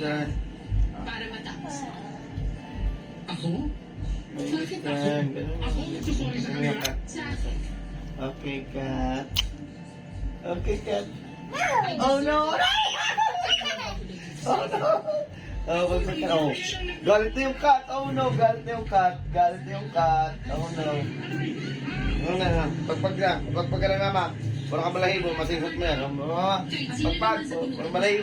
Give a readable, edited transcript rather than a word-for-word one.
Kat. Para matapos. Ako? Malinis, Kat. Ganun. Ako? Sorry sa kanya. Kat. Sa akin. Okay, Kat. Okay, Kat. Oh, no! Oh, no! Oh, oh. Galit na yung cat. Oh, no. Galit na yung cat. Galit na yung cat. Oh, no. Ano na, pagpag na, mama. Puro ka balahibo, masisot mo yan. Pagpag, puro balahibo.